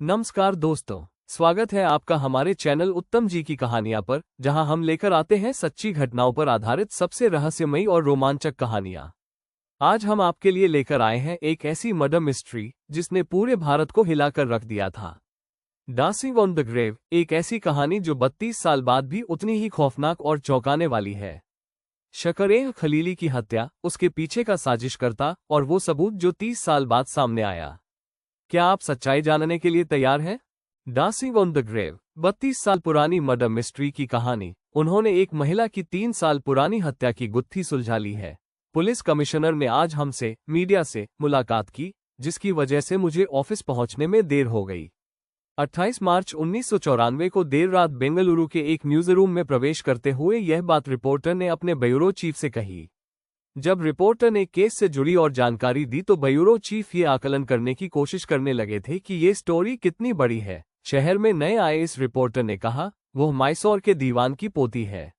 नमस्कार दोस्तों, स्वागत है आपका हमारे चैनल उत्तम जी की कहानियां पर, जहां हम लेकर आते हैं सच्ची घटनाओं पर आधारित सबसे रहस्यमयी और रोमांचक कहानियां। आज हम आपके लिए लेकर आए हैं एक ऐसी मर्डर मिस्ट्री जिसने पूरे भारत को हिलाकर रख दिया था। डांसिंग ऑन द ग्रेव, एक ऐसी कहानी जो 32 साल बाद भी उतनी ही खौफनाक और चौंकाने वाली है। शकरेह खलीली की हत्या, उसके पीछे का साजिशकर्ता और वो सबूत जो 30 साल बाद सामने आया। क्या आप सच्चाई जानने के लिए तैयार हैं? डांसिंग ऑन द ग्रेव 32 साल पुरानी मर्डर मिस्ट्री की कहानी। उन्होंने एक महिला की 3 साल पुरानी हत्या की गुत्थी सुलझा ली है। पुलिस कमिश्नर ने आज हमसे, मीडिया से, मुलाकात की, जिसकी वजह से मुझे ऑफिस पहुंचने में देर हो गई। 28 मार्च 1994 को देर रात बेंगलुरु के एक न्यूज़रूम में प्रवेश करते हुए यह बात रिपोर्टर ने अपने ब्यूरो चीफ से कही। जब रिपोर्टर ने केस से जुड़ी और जानकारी दी तो ब्यूरो चीफ ये आकलन करने की कोशिश करने लगे थे कि ये स्टोरी कितनी बड़ी है। शहर में नए आए इस रिपोर्टर ने कहा, वो मैसूर के दीवान की पोती है।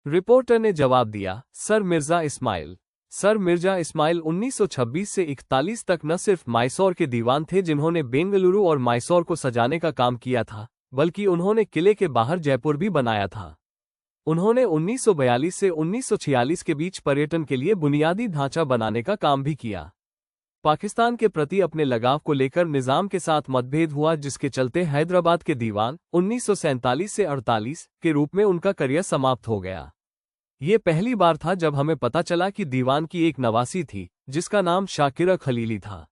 रिपोर्टर ने जवाब दिया, सर मिर्जा इस्माइल। सर मिर्जा इस्माइल 1926 से 41 तक न सिर्फ मैसूर के दीवान थे जिन्होंने बेंगलुरु और मैसूर को सजाने का काम किया था, बल्कि उन्होंने किले के बाहर जयपुर भी बनाया था। उन्होंने 1942 से 1946 के बीच पर्यटन के लिए बुनियादी ढांचा बनाने का काम भी किया। पाकिस्तान के प्रति अपने लगाव को लेकर निजाम के साथ मतभेद हुआ, जिसके चलते हैदराबाद के दीवान 1947 से 48 के रूप में उनका करियर समाप्त हो गया। ये पहली बार था जब हमें पता चला कि दीवान की एक नवासी थी जिसका नाम शाकिरा खलीली था।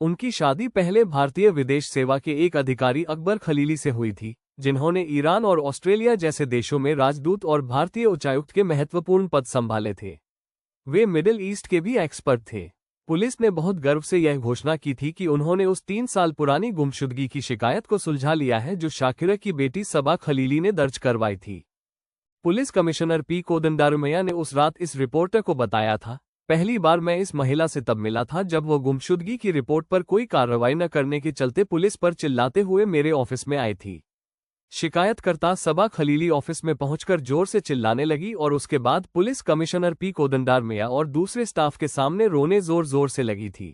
उनकी शादी पहले भारतीय विदेश सेवा के एक अधिकारी अकबर खलीली से हुई थी, जिन्होंने ईरान और ऑस्ट्रेलिया जैसे देशों में राजदूत और भारतीय उच्चायुक्त के महत्वपूर्ण पद संभाले थे। वे मिडिल ईस्ट के भी एक्सपर्ट थे। पुलिस ने बहुत गर्व से यह घोषणा की थी कि उन्होंने उस 3 साल पुरानी गुमशुदगी की शिकायत को सुलझा लिया है जो शाकिरा की बेटी सबा खलीली ने दर्ज करवाई थी। पुलिस कमिश्नर पी कोदंडारुमैया ने उस रात इस रिपोर्टर को बताया था, पहली बार मैं इस महिला से तब मिला था जब वो गुमशुदगी की रिपोर्ट पर कोई कार्रवाई न करने के चलते पुलिस पर चिल्लाते हुए मेरे ऑफिस में आई थी। शिकायतकर्ता सबा खलीली ऑफिस में पहुंचकर जोर से चिल्लाने लगी और उसके बाद पुलिस कमिश्नर पी कोदंडारुमैया और दूसरे स्टाफ के सामने रोने जोर जोर से लगी थी।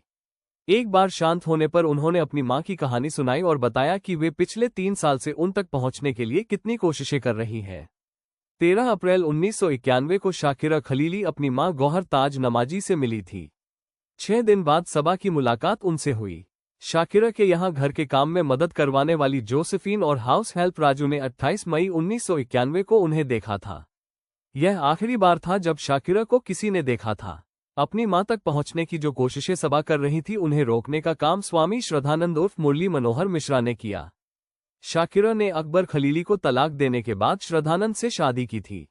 एक बार शांत होने पर उन्होंने अपनी मां की कहानी सुनाई और बताया कि वे पिछले 3 साल से उन तक पहुंचने के लिए कितनी कोशिशें कर रही हैं। 13 अप्रैल 1991 को शाकिरा खलीली अपनी मां गौहर ताज नमाजी से मिली थी। 6 दिन बाद सबा की मुलाकात उनसे हुई। शाकिरा के यहाँ घर के काम में मदद करवाने वाली जोसेफिन और हाउस हेल्प राजू ने 28 मई 1991 को उन्हें देखा था। यह आखिरी बार था जब शाकिरा को किसी ने देखा था। अपनी मां तक पहुंचने की जो कोशिशें सबा कर रही थी उन्हें रोकने का काम स्वामी श्रद्धानंद उर्फ मुरली मनोहर मिश्रा ने किया। शाकिरा ने अकबर खलीली को तलाक देने के बाद श्रद्धानंद से शादी की थी।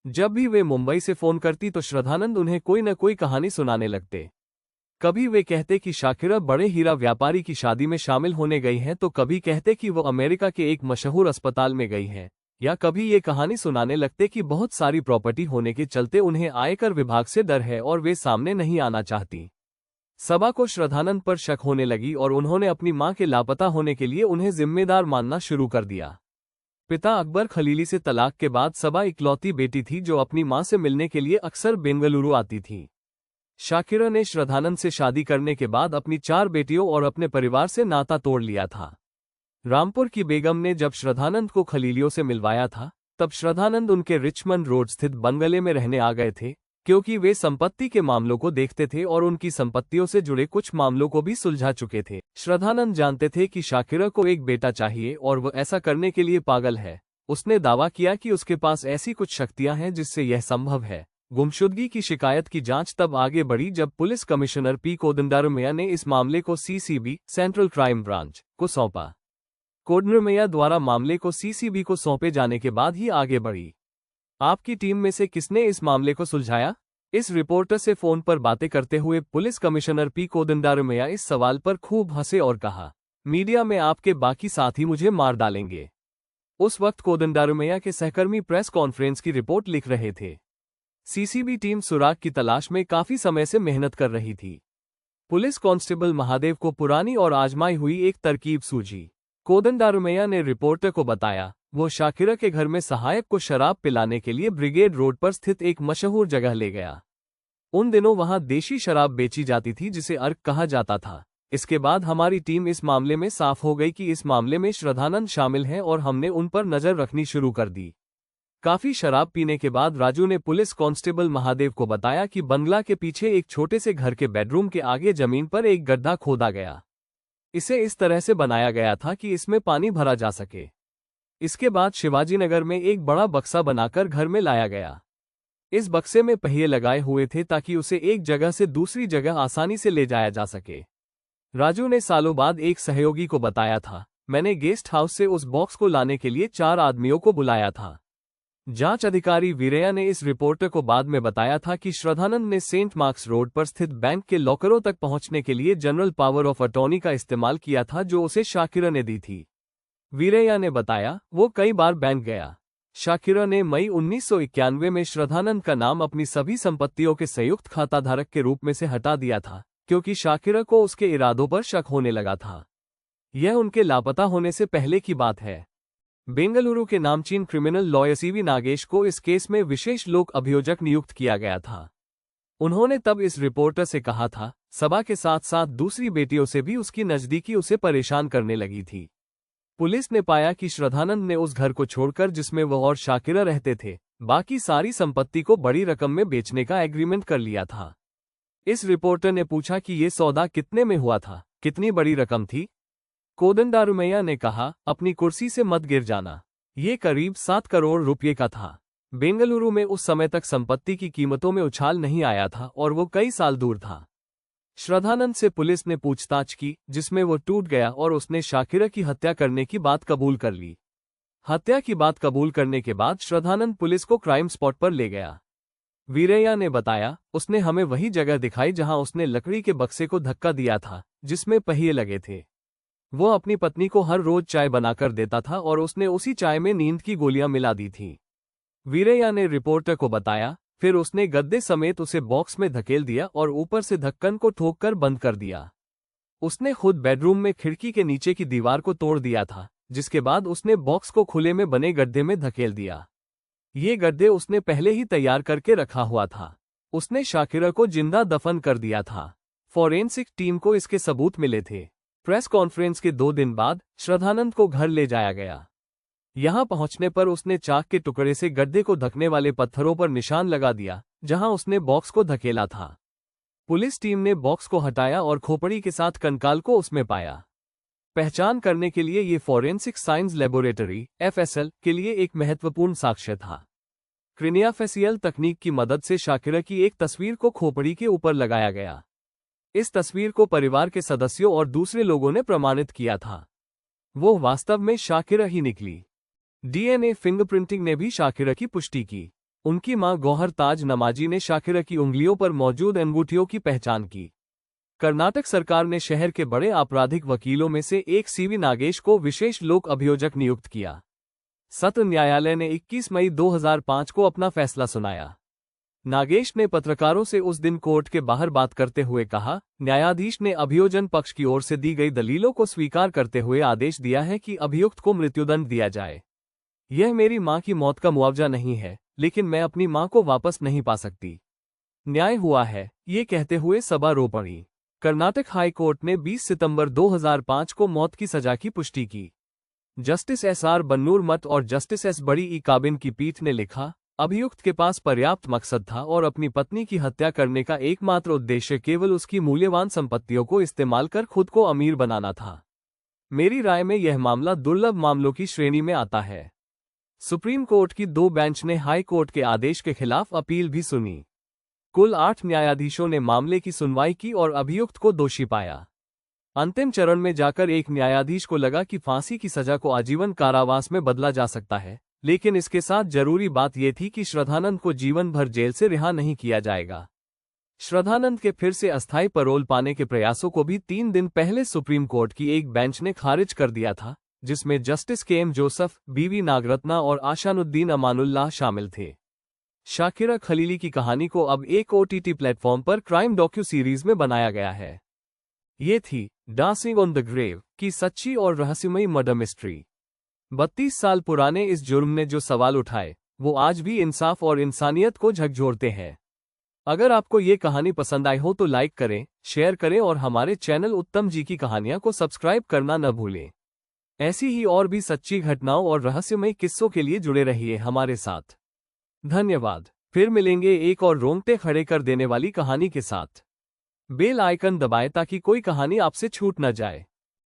जब भी वे मुंबई से फोन करती तो श्रद्धानंद उन्हें कोई न कोई कहानी सुनाने लगते। कभी वे कहते कि शाकिरा बड़े हीरा व्यापारी की शादी में शामिल होने गई हैं तो कभी कहते कि वो अमेरिका के एक मशहूर अस्पताल में गई हैं, या कभी ये कहानी सुनाने लगते कि बहुत सारी प्रॉपर्टी होने के चलते उन्हें आयकर विभाग से डर है और वे सामने नहीं आना चाहती। सबा को श्रद्धानंद पर शक होने लगी और उन्होंने अपनी मां के लापता होने के लिए उन्हें जिम्मेदार मानना शुरू कर दिया। पिता अकबर खलीली से तलाक के बाद सबा इकलौती बेटी थी जो अपनी मां से मिलने के लिए अक्सर बेंगलुरु आती थी। शाकिरा ने श्रद्धानंद से शादी करने के बाद अपनी 4 बेटियों और अपने परिवार से नाता तोड़ लिया था। रामपुर की बेगम ने जब श्रद्धानंद को खलीलियों से मिलवाया था, तब श्रद्धानंद उनके रिचमंड रोड स्थित बंगले में रहने आ गए थे, क्योंकि वे संपत्ति के मामलों को देखते थे और उनकी संपत्तियों से जुड़े कुछ मामलों को भी सुलझा चुके थे। श्रद्धानंद जानते थे कि शाकिरा को एक बेटा चाहिए और वह ऐसा करने के लिए पागल है। उसने दावा किया कि उसके पास ऐसी कुछ शक्तियां हैं जिससे यह संभव है। गुमशुदगी की शिकायत की जांच तब आगे बढ़ी जब पुलिस कमिश्नर पी कोदंडारुमैया ने इस मामले को सीसीबी, सेंट्रल क्राइम ब्रांच, को सौंपा। कोदंडारुमैया द्वारा मामले को सीसीबी को सौंपे जाने के बाद ही आगे बढ़ी। आपकी टीम में से किसने इस मामले को सुलझाया? इस रिपोर्टर से फोन पर बातें करते हुए पुलिस कमिश्नर पी कोदंडारुमैया इस सवाल पर खूब हंसे और कहा, मीडिया में आपके बाकी साथी मुझे मार डालेंगे। उस वक्त कोदंडारुमैया के सहकर्मी प्रेस कॉन्फ्रेंस की रिपोर्ट लिख रहे थे। सीसीबी टीम सुराग की तलाश में काफी समय से मेहनत कर रही थी। पुलिस कांस्टेबल महादेव को पुरानी और आजमाई हुई एक तरकीब सूझी। कोदंडारुमैया ने रिपोर्टर को बताया, वो शाकिरा के घर में सहायक को शराब पिलाने के लिए ब्रिगेड रोड पर स्थित एक मशहूर जगह ले गया। उन दिनों वहां देशी शराब बेची जाती थी जिसे अर्क कहा जाता था। इसके बाद हमारी टीम इस मामले में साफ हो गई कि इस मामले में श्रद्धानंद शामिल हैं और हमने उन पर नजर रखनी शुरू कर दी। काफी शराब पीने के बाद राजू ने पुलिस कांस्टेबल महादेव को बताया कि बंगला के पीछे एक छोटे से घर के बेडरूम के आगे जमीन पर एक गड्ढा खोदा गया। इसे इस तरह से बनाया गया था कि इसमें पानी भरा जा सके। इसके बाद शिवाजीनगर में एक बड़ा बक्सा बनाकर घर में लाया गया। इस बक्से में पहिए लगाए हुए थे ताकि उसे एक जगह से दूसरी जगह आसानी से ले जाया जा सके। राजू ने सालों बाद एक सहयोगी को बताया था, मैंने गेस्ट हाउस से उस बॉक्स को लाने के लिए 4 आदमियों को बुलाया था। जांच अधिकारी वीरैया ने इस रिपोर्टर को बाद में बताया था कि श्रद्धानंद ने सेंट मार्क्स रोड पर स्थित बैंक के लॉकरों तक पहुंचने के लिए जनरल पावर ऑफ अटॉर्नी का इस्तेमाल किया था जो उसे शाकिरा ने दी थी। वीरैया ने बताया, वो कई बार बैंक गया। शाकिरा ने मई 1991 में श्रद्धानंद का नाम अपनी सभी संपत्तियों के संयुक्त खाताधारक के रूप में से हटा दिया था क्योंकि शाकिरा को उसके इरादों पर शक होने लगा था। यह उनके लापता होने से पहले की बात है। बेंगलुरु के नामचीन क्रिमिनल लॉयर सीवी नागेश को इस केस में विशेष लोक अभियोजक नियुक्त किया गया था। उन्होंने तब इस रिपोर्टर से कहा था, सबा के साथ साथ दूसरी बेटियों से भी उसकी नजदीकी उसे परेशान करने लगी थी। पुलिस ने पाया कि श्रद्धानंद ने उस घर को छोड़कर जिसमें वह और शाकिरा रहते थे, बाकी सारी संपत्ति को बड़ी रकम में बेचने का एग्रीमेंट कर लिया था। इस रिपोर्टर ने पूछा कि ये सौदा कितने में हुआ था, कितनी बड़ी रकम थी? कोदंडारुमैया ने कहा, अपनी कुर्सी से मत गिर जाना। ये करीब 7 करोड़ रुपये का था। बेंगलुरु में उस समय तक संपत्ति की कीमतों में उछाल नहीं आया था और वो कई साल दूर था। श्रद्धानंद से पुलिस ने पूछताछ की जिसमें वो टूट गया और उसने शाकिरा की हत्या करने की बात कबूल कर ली। हत्या की बात कबूल करने के बाद श्रद्धानंद पुलिस को क्राइम स्पॉट पर ले गया। वीरैया ने बताया, उसने हमें वही जगह दिखाई जहां उसने लकड़ी के बक्से को धक्का दिया था जिसमें पहिए लगे थे। वो अपनी पत्नी को हर रोज चाय बनाकर देता था और उसने उसी चाय में नींद की गोलियां मिला दी थीं। वीरैया ने रिपोर्टर को बताया, फिर उसने गद्दे समेत उसे बॉक्स में धकेल दिया और ऊपर से ढक्कन को ठोककर बंद कर दिया। उसने खुद बेडरूम में खिड़की के नीचे की दीवार को तोड़ दिया था, जिसके बाद उसने बॉक्स को खुले में बने गड्ढे में धकेल दिया। ये गड्ढे उसने पहले ही तैयार करके रखा हुआ था। उसने शाकिरा को जिंदा दफन कर दिया था। फॉरेंसिक टीम को इसके सबूत मिले थे। प्रेस कॉन्फ्रेंस के 2 दिन बाद श्रद्धानंद को घर ले जाया गया। यहां पहुंचने पर उसने चाक के टुकड़े से गड्ढे को ढकने वाले पत्थरों पर निशान लगा दिया जहां उसने बॉक्स को धकेला था। पुलिस टीम ने बॉक्स को हटाया और खोपड़ी के साथ कंकाल को उसमें पाया। पहचान करने के लिए ये फॉरेंसिक साइंस लेबोरेटरी (FSL) के लिए एक महत्वपूर्ण साक्ष्य था। क्रेनियोफेसियल तकनीक की मदद से शाकिरा की एक तस्वीर को खोपड़ी के ऊपर लगाया गया। इस तस्वीर को परिवार के सदस्यों और दूसरे लोगों ने प्रमाणित किया था। वो वास्तव में शाकिरा ही निकली। DNA फिंगरप्रिंटिंग ने भी शाकिरा की पुष्टि की। उनकी मां गौहर ताज नमाजी ने शाकिरा की उंगलियों पर मौजूद अंगूठियों की पहचान की। कर्नाटक सरकार ने शहर के बड़े आपराधिक वकीलों में से एक सीवी नागेश को विशेष लोक अभियोजक नियुक्त किया। सत्र न्यायालय ने 21 मई 2005 को अपना फैसला सुनाया। नागेश ने पत्रकारों से उस दिन कोर्ट के बाहर बात करते हुए कहा, न्यायाधीश ने अभियोजन पक्ष की ओर से दी गई दलीलों को स्वीकार करते हुए आदेश दिया है कि अभियुक्त को मृत्युदंड दिया जाए। यह मेरी मां की मौत का मुआवजा नहीं है, लेकिन मैं अपनी मां को वापस नहीं पा सकती। न्याय हुआ है, ये कहते हुए सभा रो पड़ी। कर्नाटक हाई कोर्ट ने 20 सितंबर 2005 को मौत की सजा की पुष्टि की। जस्टिस SR बन्नूर मठ और जस्टिस S बड़ी ई काबिन की पीठ ने लिखा, अभियुक्त के पास पर्याप्त मकसद था और अपनी पत्नी की हत्या करने का एकमात्र उद्देश्य केवल उसकी मूल्यवान संपत्तियों को इस्तेमाल कर खुद को अमीर बनाना था। मेरी राय में यह मामला दुर्लभ मामलों की श्रेणी में आता है। सुप्रीम कोर्ट की 2 बेंच ने हाई कोर्ट के आदेश के खिलाफ अपील भी सुनी। कुल 8 न्यायाधीशों ने मामले की सुनवाई की और अभियुक्त को दोषी पाया। अंतिम चरण में जाकर एक न्यायाधीश को लगा कि फांसी की सजा को आजीवन कारावास में बदला जा सकता है, लेकिन इसके साथ जरूरी बात यह थी कि श्रद्धानंद को जीवन भर जेल से रिहा नहीं किया जाएगा। श्रद्धानंद के फिर से अस्थायी पैरोल पाने के प्रयासों को भी 3 दिन पहले सुप्रीम कोर्ट की एक बेंच ने खारिज कर दिया था, जिसमें justice KM Joseph, BV Nagarathna और आशानुद्दीन अमानुल्लाह शामिल थे। शाकिरा खलीली की कहानी को अब एक OTT प्लेटफॉर्म पर क्राइम डॉक्यू सीरीज में बनाया गया है। ये थी डांसिंग ऑन द ग्रेव की सच्ची और रहस्यमयी मर्डर मिस्ट्री। 32 साल पुराने इस जुर्म ने जो सवाल उठाए, वो आज भी इंसाफ और इंसानियत को झकझोरते हैं। अगर आपको ये कहानी पसंद आई हो तो लाइक करें, शेयर करें और हमारे चैनल उत्तम जी की कहानियां को सब्सक्राइब करना न भूलें। ऐसी ही और भी सच्ची घटनाओं और रहस्यमय किस्सों के लिए जुड़े रहिए हमारे साथ। धन्यवाद। फिर मिलेंगे एक और रोंगटे खड़े कर देने वाली कहानी के साथ। बेल आइकन दबाएं ताकि कोई कहानी आपसे छूट न जाए।